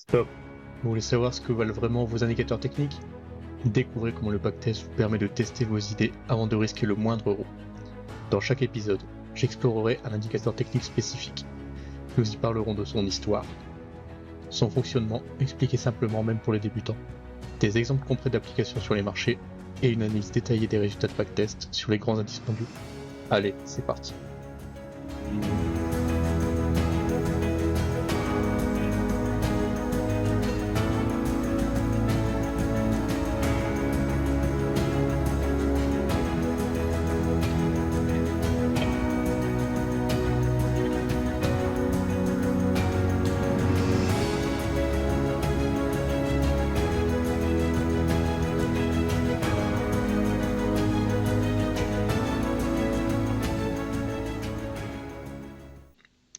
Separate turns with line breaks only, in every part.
Stop. Vous voulez savoir ce que valent vraiment vos indicateurs techniques? Découvrez comment le backtest vous permet de tester vos idées avant de risquer le moindre euro. Dans chaque épisode, j'explorerai un indicateur technique spécifique. Nous y parlerons de son histoire, son fonctionnement expliqué simplement même pour les débutants, des exemples concrets d'applications sur les marchés et une analyse détaillée des résultats de backtest sur les grands indices mondiaux. Allez, c'est parti.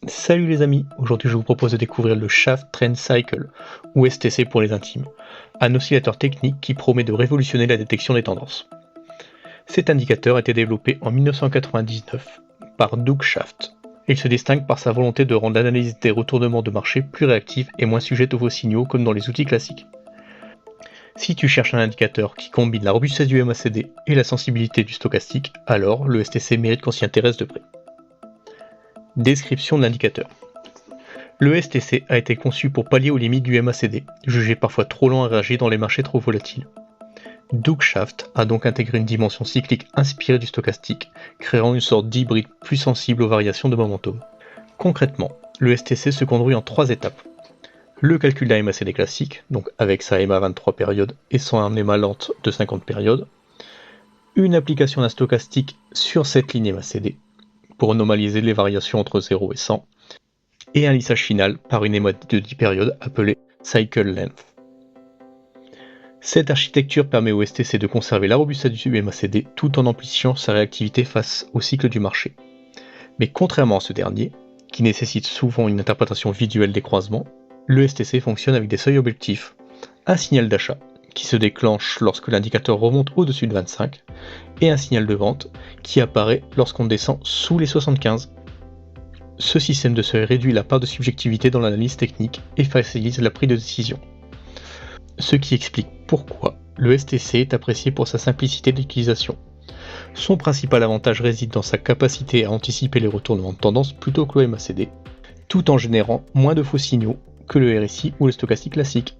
Salut les amis, aujourd'hui je vous propose de découvrir le Shaft Trend Cycle, ou STC pour les intimes, un oscillateur technique qui promet de révolutionner la détection des tendances. Cet indicateur a été développé en 1999 par Doug Shaft. Il se distingue par sa volonté de rendre l'analyse des retournements de marché plus réactive et moins sujette aux faux signaux comme dans les outils classiques. Si tu cherches un indicateur qui combine la robustesse du MACD et la sensibilité du stochastique, alors le STC mérite qu'on s'y intéresse de près. Description de l'indicateur. Le STC a été conçu pour pallier aux limites du MACD, jugé parfois trop lent à réagir dans les marchés trop volatiles. Doug Shaft a donc intégré une dimension cyclique inspirée du stochastique, créant une sorte d'hybride plus sensible aux variations de momentum. Concrètement, le STC se conduit en 3 étapes. Le calcul d'un MACD classique, donc avec sa EMA 23 périodes et son EMA lente de 50 périodes, une application d'un stochastique sur cette ligne MACD, pour normaliser les variations entre 0 et 100, et un lissage final par une EMA de 10 périodes appelée Cycle Length. Cette architecture permet au STC de conserver la robustesse du MACD tout en amplifiant sa réactivité face au cycle du marché. Mais contrairement à ce dernier, qui nécessite souvent une interprétation visuelle des croisements, le STC fonctionne avec des seuils objectifs, un signal d'achat qui se déclenche lorsque l'indicateur remonte au-dessus de 25, et un signal de vente qui apparaît lorsqu'on descend sous les 75. Ce système de seuil réduit la part de subjectivité dans l'analyse technique et facilite la prise de décision. Ce qui explique pourquoi le STC est apprécié pour sa simplicité d'utilisation. Son principal avantage réside dans sa capacité à anticiper les retournements de tendance plutôt que le MACD, tout en générant moins de faux signaux que le RSI ou le stochastique classique.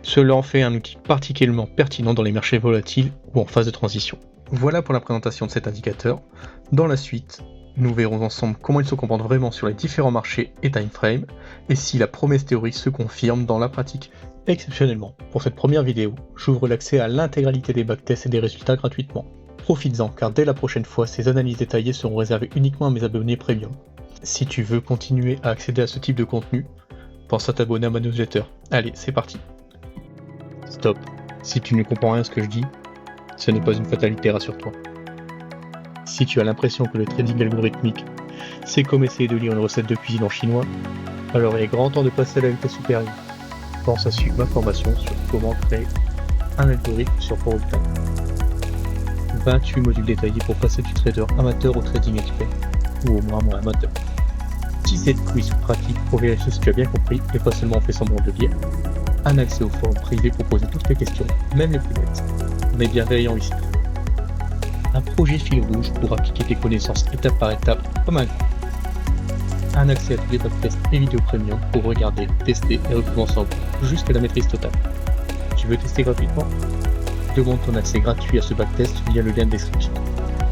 Cela en fait un outil particulièrement pertinent dans les marchés volatiles ou en phase de transition. Voilà pour la présentation de cet indicateur. Dans la suite, nous verrons ensemble comment il se comporte vraiment sur les différents marchés et timeframes, et si la promesse théorique se confirme dans la pratique. Exceptionnellement, pour cette première vidéo, j'ouvre l'accès à l'intégralité des backtests et des résultats gratuitement. Profites-en, car dès la prochaine fois, ces analyses détaillées seront réservées uniquement à mes abonnés premium. Si tu veux continuer à accéder à ce type de contenu, pense à t'abonner à ma newsletter. Allez, c'est parti. Stop. Si tu ne comprends rien à ce que je dis, ce n'est pas une fatalité, rassure-toi. Si tu as l'impression que le trading algorithmique, c'est comme essayer de lire une recette de cuisine en chinois, alors il est grand temps de passer à la vitesse supérieure. Pense à suivre ma formation sur comment créer un algorithme sur Powerplay. 28 modules détaillés pour passer du trader amateur au trading expert, ou au moins amateur. 17 quiz pratiques pour vérifier si tu as bien compris et pas seulement fait semblant de lire. Un accès au forum privé pour poser toutes les questions, même les plus bêtes. On est bienveillant ici. Un projet fil rouge pour appliquer tes connaissances étape par étape comme un grand. Un accès à tous les backtests et vidéos premium pour regarder, tester et recommencer en groupe jusqu'à la maîtrise totale. Tu veux tester gratuitement? Demande ton accès gratuit à ce backtest via le lien de description.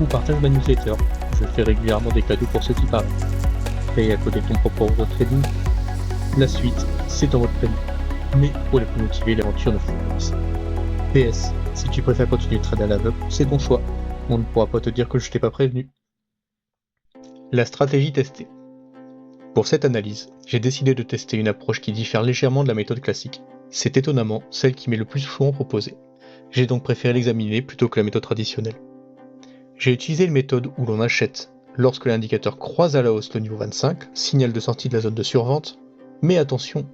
Ou partage ma newsletter, je fais régulièrement des cadeaux pour ceux qui parlent. Paye à côté de ton propre euro de trading. La suite, c'est en mode premium. Mais pour les plus motivés, l'aventure ne faut pas. PS, si tu préfères continuer de trader à l'aveugle, c'est ton choix. On ne pourra pas te dire que je t'ai pas prévenu. La stratégie testée. Pour cette analyse, j'ai décidé de tester une approche qui diffère légèrement de la méthode classique. C'est étonnamment celle qui m'est le plus souvent proposée. J'ai donc préféré l'examiner plutôt que la méthode traditionnelle. J'ai utilisé une méthode où l'on achète lorsque l'indicateur croise à la hausse le niveau 25, signal de sortie de la zone de survente, mais attention,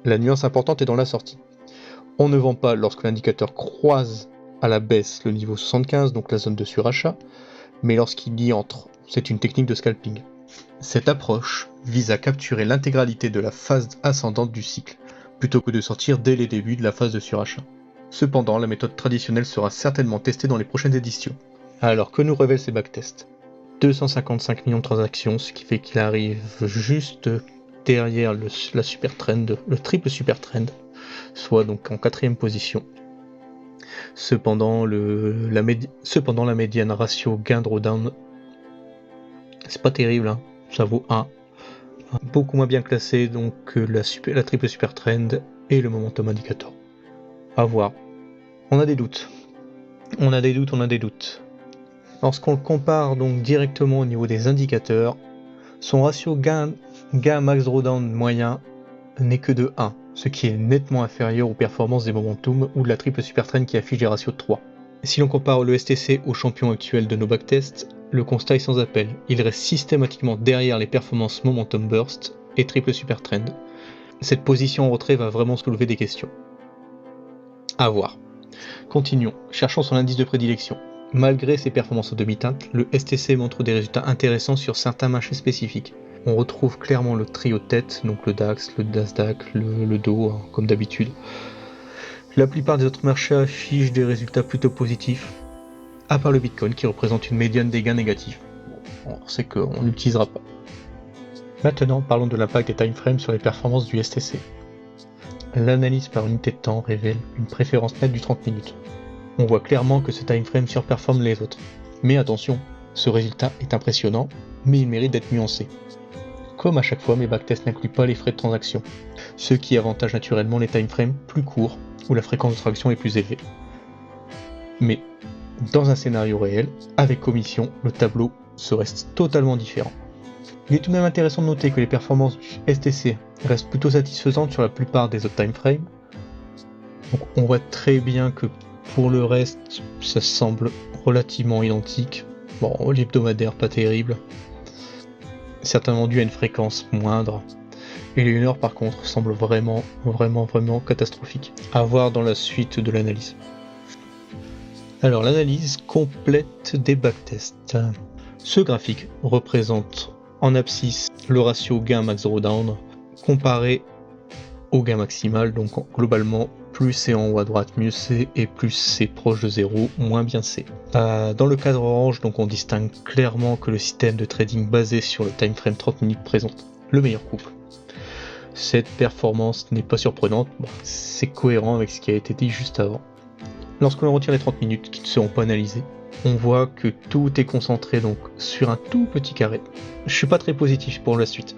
la nuance importante est dans la sortie. On ne vend pas lorsque l'indicateur croise à la baisse le niveau 75, donc la zone de surachat, mais lorsqu'il y entre. C'est une technique de scalping. Cette approche vise à capturer l'intégralité de la phase ascendante du cycle, plutôt que de sortir dès les débuts de la phase de surachat. Cependant, la méthode traditionnelle sera certainement testée dans les prochaines éditions. Alors que nous révèlent ces backtests ? 255 millions de transactions, ce qui fait qu'il arrive juste derrière la super trend, le triple super trend, soit donc en 4ème position. Cependant, la médiane ratio gain drawdown, c'est pas terrible, hein. Ça vaut 1. Beaucoup moins bien classé donc que la triple super trend et le momentum indicator. À voir. On a des doutes. Lorsqu'on le compare donc directement au niveau des indicateurs, son ratio gain max drawdown moyen n'est que de 1, ce qui est nettement inférieur aux performances des momentum ou de la triple super trend qui affiche des ratios de 3. Et si l'on compare le STC au champion actuel de nos backtests, le constat est sans appel. Il reste systématiquement derrière les performances momentum burst et triple super trend. Cette position en retrait va vraiment soulever des questions. À voir. Continuons, cherchons son indice de prédilection. Malgré ses performances en demi-teinte, le STC montre des résultats intéressants sur certains marchés spécifiques. On retrouve clairement le trio tête, donc le DAX, le Nasdaq, le Dow, hein, comme d'habitude. La plupart des autres marchés affichent des résultats plutôt positifs, à part le Bitcoin qui représente une médiane des gains négatifs. Bon, on sait qu'on n'utilisera pas. Maintenant, parlons de l'impact des timeframes sur les performances du STC. L'analyse par unité de temps révèle une préférence nette du 30 minutes. On voit clairement que ce timeframe surperforme les autres. Mais attention, ce résultat est impressionnant, mais il mérite d'être nuancé. Comme à chaque fois, mes backtests n'incluent pas les frais de transaction, ce qui avantage naturellement les timeframes plus courts où la fréquence de transaction est plus élevée. Mais dans un scénario réel, avec commission, le tableau se reste totalement différent. Il est tout de même intéressant de noter que les performances du STC restent plutôt satisfaisantes sur la plupart des autres timeframes. Donc on voit très bien que pour le reste, ça semble relativement identique. Bon, l'hebdomadaire pas terrible. Certainement dû à une fréquence moindre. Et les 1 heure par contre semble vraiment catastrophique. À voir dans la suite de l'analyse. Alors l'analyse complète des backtests. Ce graphique représente en abscisse le ratio gain max drawdown comparé au gain maximal, donc globalement plus c'est en haut à droite mieux c'est, et plus c'est proche de 0, moins bien c'est. Dans le cadre orange, donc on distingue clairement que le système de trading basé sur le time frame 30 minutes présente le meilleur couple. Cette performance n'est pas surprenante, c'est cohérent avec ce qui a été dit juste avant. Lorsque l'on retire les 30 minutes qui ne seront pas analysées, on voit que tout est concentré donc sur un tout petit carré. Je suis pas très positif pour la suite.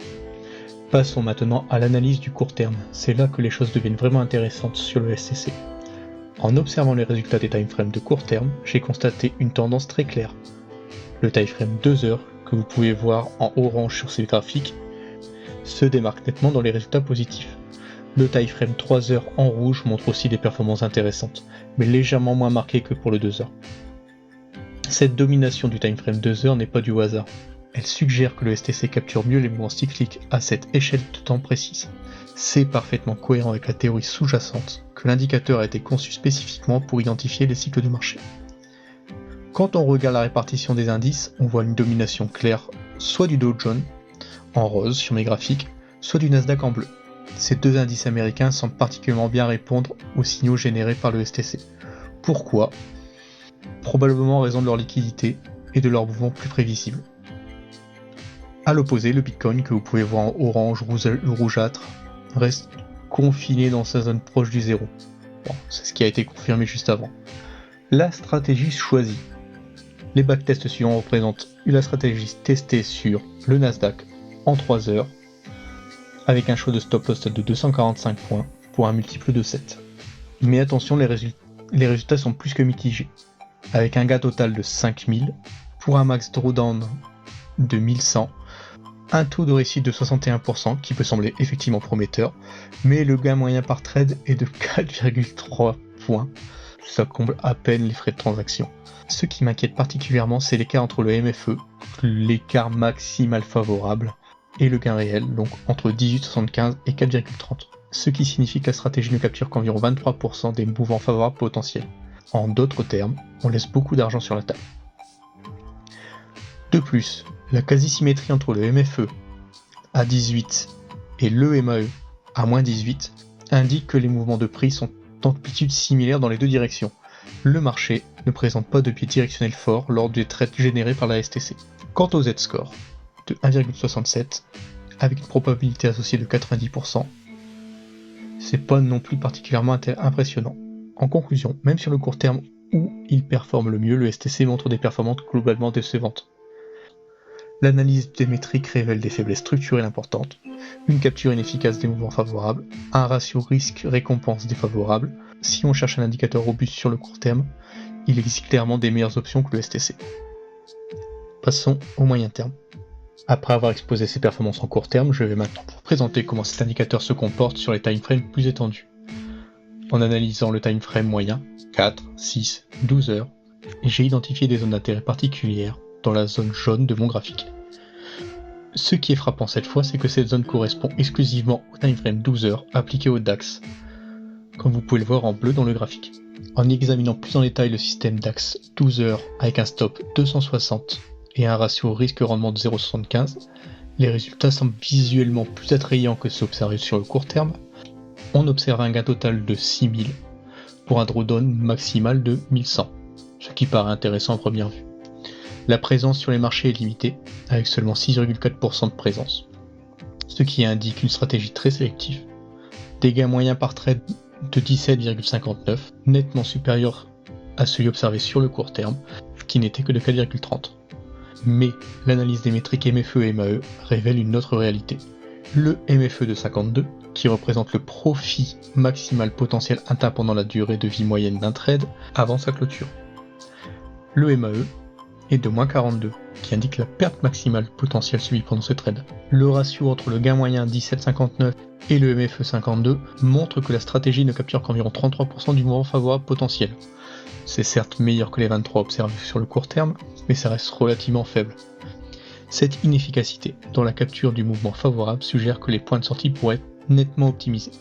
Passons maintenant à l'analyse du court terme. C'est là que les choses deviennent vraiment intéressantes sur le STC. En observant les résultats des timeframes de court terme, j'ai constaté une tendance très claire. Le timeframe 2 heures, que vous pouvez voir en orange sur ces graphiques, se démarque nettement dans les résultats positifs. Le timeframe 3 heures en rouge montre aussi des performances intéressantes, mais légèrement moins marquées que pour le 2 heures. Cette domination du timeframe 2 heures n'est pas du hasard. Elle suggère que le STC capture mieux les mouvements cycliques à cette échelle de temps précise. C'est parfaitement cohérent avec la théorie sous-jacente que l'indicateur a été conçu spécifiquement pour identifier les cycles de marché. Quand on regarde la répartition des indices, on voit une domination claire soit du Dow Jones en rose sur mes graphiques, soit du Nasdaq en bleu. Ces deux indices américains semblent particulièrement bien répondre aux signaux générés par le STC. Pourquoi ? Probablement en raison de leur liquidité et de leurs mouvements plus prévisibles. A l'opposé, le Bitcoin, que vous pouvez voir en orange rougeâtre, reste confiné dans sa zone proche du zéro. Bon, c'est ce qui a été confirmé juste avant. La stratégie choisie. Les backtests suivants représentent la stratégie testée sur le Nasdaq en 3 heures, avec un choix de stop loss de 245 points pour un multiple de 7. Mais attention, les résultats sont plus que mitigés, avec un gain total de 5000 pour un max drawdown de 1100, un taux de réussite de 61% qui peut sembler effectivement prometteur, mais le gain moyen par trade est de 4,3 points, ça comble à peine les frais de transaction. Ce qui m'inquiète particulièrement, c'est l'écart entre le MFE, l'écart maximal favorable, et le gain réel, donc entre 18,75 et 4,30, ce qui signifie que la stratégie ne capture qu'environ 23% des mouvements favorables potentiels. En d'autres termes, on laisse beaucoup d'argent sur la table. De plus, la quasi-symétrie entre le MFE à 18 et le MAE à moins 18 indique que les mouvements de prix sont d'amplitude similaire dans les deux directions. Le marché ne présente pas de biais directionnel fort lors des trades générés par la STC. Quant au Z-score, de 1,67, avec une probabilité associée de 90%, c'est pas non plus particulièrement impressionnant. En conclusion, même sur le court terme où il performe le mieux, le STC montre des performances globalement décevantes. L'analyse des métriques révèle des faiblesses structurelles importantes, une capture inefficace des mouvements favorables, un ratio risque-récompense défavorable. Si on cherche un indicateur robuste sur le court terme, il existe clairement des meilleures options que le STC. Passons au moyen terme. Après avoir exposé ses performances en court terme, je vais maintenant vous présenter comment cet indicateur se comporte sur les timeframes plus étendus. En analysant le timeframe moyen, 4, 6, 12 heures, j'ai identifié des zones d'intérêt particulières dans la zone jaune de mon graphique. Ce qui est frappant cette fois, c'est que cette zone correspond exclusivement au timeframe 12 heures appliqué au DAX, comme vous pouvez le voir en bleu dans le graphique. En examinant plus en détail le système DAX 12 heures avec un stop 260 et un ratio risque-rendement de 0,75, les résultats semblent visuellement plus attrayants que ceux observés sur le court terme. On observe un gain total de 6000 pour un drawdown maximal de 1100, ce qui paraît intéressant à première vue. La présence sur les marchés est limitée, avec seulement 6,4% de présence, ce qui indique une stratégie très sélective. Des gains moyens par trade de 17,59, nettement supérieurs à celui observé sur le court terme, qui n'était que de 4,30. Mais l'analyse des métriques MFE et MAE révèle une autre réalité. Le MFE de 52, qui représente le profit maximal potentiel atteint pendant la durée de vie moyenne d'un trade avant sa clôture. Le MAE est de moins 42, qui indique la perte maximale potentielle subie pendant ce trade. Le ratio entre le gain moyen 17,59 et le MFE 52 montre que la stratégie ne capture qu'environ 33% du mouvement favorable potentiel. C'est certes meilleur que les 23 observés sur le court terme, mais ça reste relativement faible. Cette inefficacité dans la capture du mouvement favorable suggère que les points de sortie pourraient être nettement optimisés.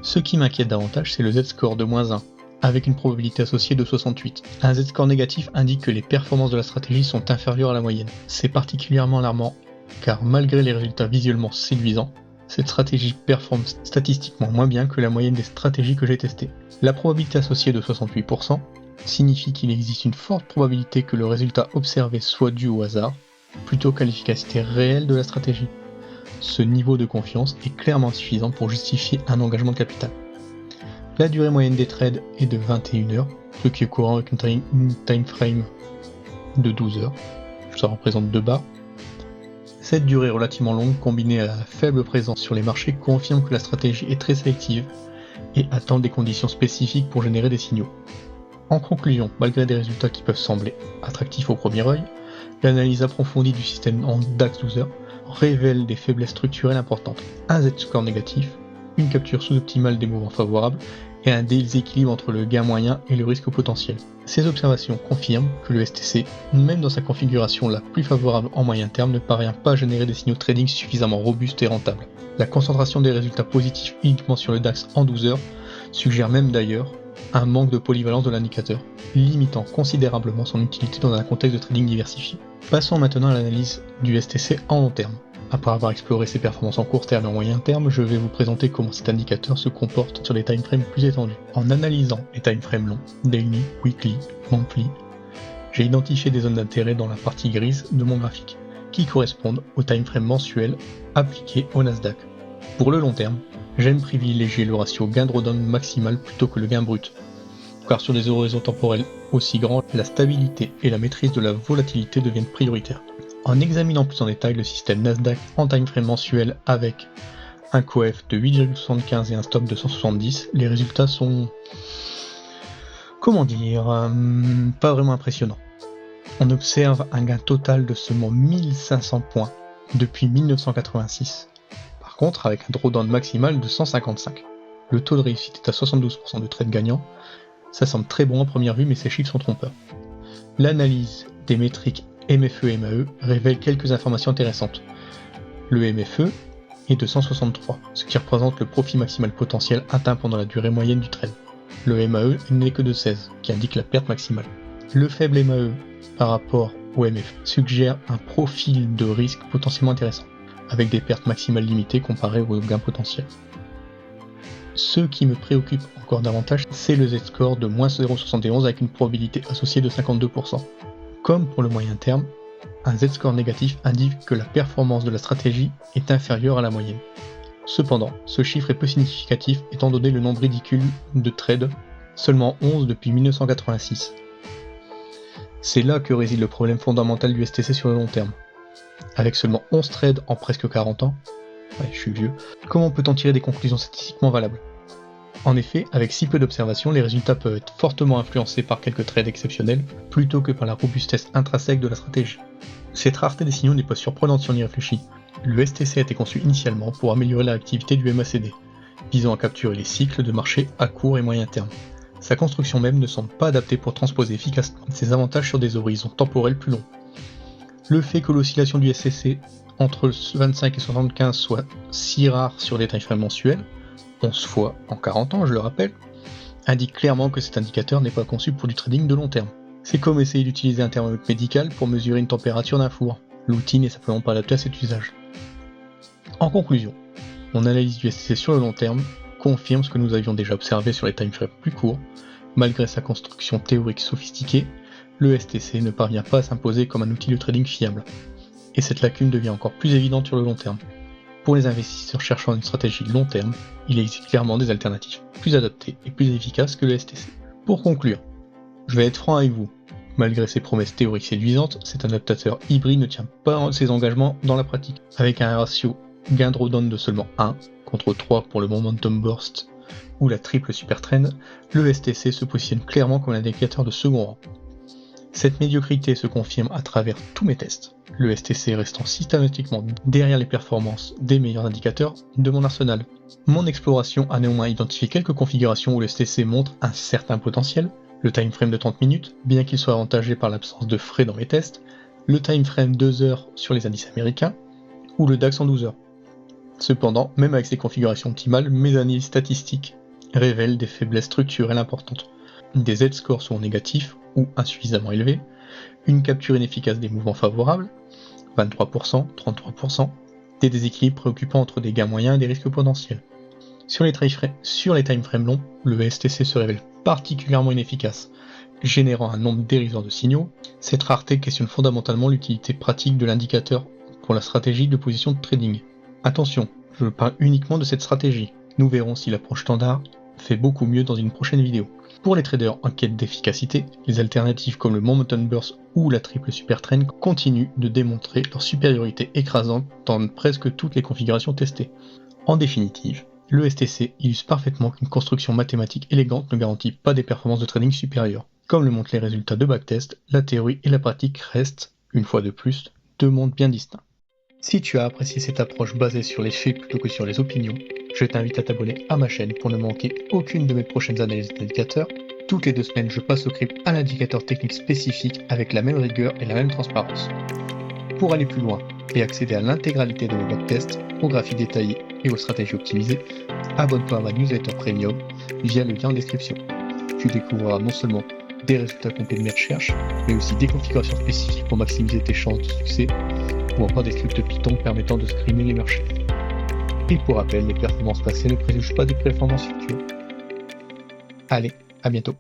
Ce qui m'inquiète davantage, c'est le Z-score de moins 1, avec une probabilité associée de 68. Un Z-score négatif indique que les performances de la stratégie sont inférieures à la moyenne. C'est particulièrement alarmant, car malgré les résultats visuellement séduisants, cette stratégie performe statistiquement moins bien que la moyenne des stratégies que j'ai testées. La probabilité associée de 68% signifie qu'il existe une forte probabilité que le résultat observé soit dû au hasard, plutôt qu'à l'efficacité réelle de la stratégie. Ce niveau de confiance est clairement suffisant pour justifier un engagement de capital. La durée moyenne des trades est de 21 heures, ce qui est courant avec une time frame de 12 heures. Ça représente 2 barres. Cette durée relativement longue, combinée à la faible présence sur les marchés, confirme que la stratégie est très sélective et attend des conditions spécifiques pour générer des signaux. En conclusion, malgré des résultats qui peuvent sembler attractifs au premier œil, l'analyse approfondie du système en DAX 12 heures révèle des faiblesses structurelles importantes, un Z-score négatif, une capture sous-optimale des mouvements favorables et un déséquilibre entre le gain moyen et le risque potentiel. Ces observations confirment que le STC, même dans sa configuration la plus favorable en moyen terme, ne parvient pas à générer des signaux de trading suffisamment robustes et rentables. La concentration des résultats positifs uniquement sur le DAX en 12 heures suggère même d'ailleurs un manque de polyvalence de l'indicateur, limitant considérablement son utilité dans un contexte de trading diversifié. Passons maintenant à l'analyse du STC en long terme. Après avoir exploré ses performances en court terme et en moyen terme, je vais vous présenter comment cet indicateur se comporte sur des timeframes plus étendus. En analysant les timeframes longs, daily, weekly, monthly, j'ai identifié des zones d'intérêt dans la partie grise de mon graphique, qui correspondent aux timeframes mensuels appliqués au Nasdaq. Pour le long terme, j'aime privilégier le ratio gain drawdown maximal plutôt que le gain brut, car sur des horizons temporels aussi grands, la stabilité et la maîtrise de la volatilité deviennent prioritaires. En examinant plus en détail le système Nasdaq en timeframe mensuel avec un coef de 8,75 et un stop de 170, les résultats sont, pas vraiment impressionnants. On observe un gain total de seulement 1500 points depuis 1986. Par contre, avec un drawdown maximal de 155. Le taux de réussite est à 72% de trades gagnants. Ça semble très bon à première vue, mais ces chiffres sont trompeurs. L'analyse des métriques MFE et MAE révèle quelques informations intéressantes. Le MFE est de 163, ce qui représente le profit maximal potentiel atteint pendant la durée moyenne du trade. Le MAE n'est que de 16, qui indique la perte maximale. Le faible MAE par rapport au MFE suggère un profil de risque potentiellement intéressant, avec des pertes maximales limitées comparées aux gains potentiels. Ce qui me préoccupe encore davantage, c'est le Z-score de moins 0,71 avec une probabilité associée de 52%. Comme pour le moyen terme, un Z-score négatif indique que la performance de la stratégie est inférieure à la moyenne. Cependant, ce chiffre est peu significatif étant donné le nombre ridicule de trades, seulement 11 depuis 1986. C'est là que réside le problème fondamental du STC sur le long terme. Avec seulement 11 trades en presque 40 ans, ouais, je suis vieux, comment peut-on tirer des conclusions statistiquement valables ? En effet, avec si peu d'observations, les résultats peuvent être fortement influencés par quelques trades exceptionnels, plutôt que par la robustesse intrinsèque de la stratégie. Cette rareté des signaux n'est pas surprenante si on y réfléchit. Le STC a été conçu initialement pour améliorer l'activité du MACD, visant à capturer les cycles de marché à court et moyen terme. Sa construction même ne semble pas adaptée pour transposer efficacement ses avantages sur des horizons temporels plus longs. Le fait que l'oscillation du STC entre 25 et 75 soit si rare sur des timeframes mensuels, 11 fois en 40 ans je le rappelle, indique clairement que cet indicateur n'est pas conçu pour du trading de long terme. C'est comme essayer d'utiliser un thermomètre médical pour mesurer une température d'un four. L'outil n'est simplement pas adapté à cet usage. En conclusion, mon analyse du STC sur le long terme confirme ce que nous avions déjà observé sur les timeframes plus courts. Malgré sa construction théorique sophistiquée, le STC ne parvient pas à s'imposer comme un outil de trading fiable. Et cette lacune devient encore plus évidente sur le long terme. Pour les investisseurs cherchant une stratégie de long terme, il existe clairement des alternatives plus adaptées et plus efficaces que le STC. Pour conclure, je vais être franc avec vous. Malgré ses promesses théoriques séduisantes, cet adaptateur hybride ne tient pas ses engagements dans la pratique. Avec un ratio gain drawdown de seulement 1, contre 3 pour le momentum burst ou la triple super trend, le STC se positionne clairement comme un indicateur de second rang. Cette médiocrité se confirme à travers tous mes tests, le STC restant systématiquement derrière les performances des meilleurs indicateurs de mon arsenal. Mon exploration a néanmoins identifié quelques configurations où le STC montre un certain potentiel, le time frame de 30 minutes, bien qu'il soit avantagé par l'absence de frais dans mes tests, le time frame 2 heures sur les indices américains, ou le DAX en 12 heures. Cependant, même avec ces configurations optimales, mes analyses statistiques révèlent des faiblesses structurelles importantes. Des Z-scores sont négatifs ou insuffisamment élevés, une capture inefficace des mouvements favorables, 23%, 33%, des déséquilibres préoccupants entre des gains moyens et des risques potentiels. Sur les timeframes longs, le STC se révèle particulièrement inefficace, générant un nombre dérisoire de signaux. Cette rareté questionne fondamentalement l'utilité pratique de l'indicateur pour la stratégie de position de trading. Attention, je parle uniquement de cette stratégie. Nous verrons si l'approche standard fait beaucoup mieux dans une prochaine vidéo. Pour les traders en quête d'efficacité, les alternatives comme le Momentum Burst ou la triple super trend continuent de démontrer leur supériorité écrasante dans presque toutes les configurations testées. En définitive, le STC illustre parfaitement qu'une construction mathématique élégante ne garantit pas des performances de trading supérieures. Comme le montrent les résultats de backtest, la théorie et la pratique restent, une fois de plus, deux mondes bien distincts. Si tu as apprécié cette approche basée sur les faits plutôt que sur les opinions, je t'invite à t'abonner à ma chaîne pour ne manquer aucune de mes prochaines analyses d'indicateurs. Toutes les 2 semaines, je passe au crypte un indicateur technique spécifique avec la même rigueur et la même transparence. Pour aller plus loin et accéder à l'intégralité de mes backtests, aux graphiques détaillés et aux stratégies optimisées, abonne-toi à ma newsletter premium via le lien en description. Tu découvriras non seulement des résultats complets de mes recherches, mais aussi des configurations spécifiques pour maximiser tes chances de succès, ou encore des scripts Python permettant de screener les marchés. Et pour rappel, les performances passées ne préjugent pas des performances futures. Allez, à bientôt.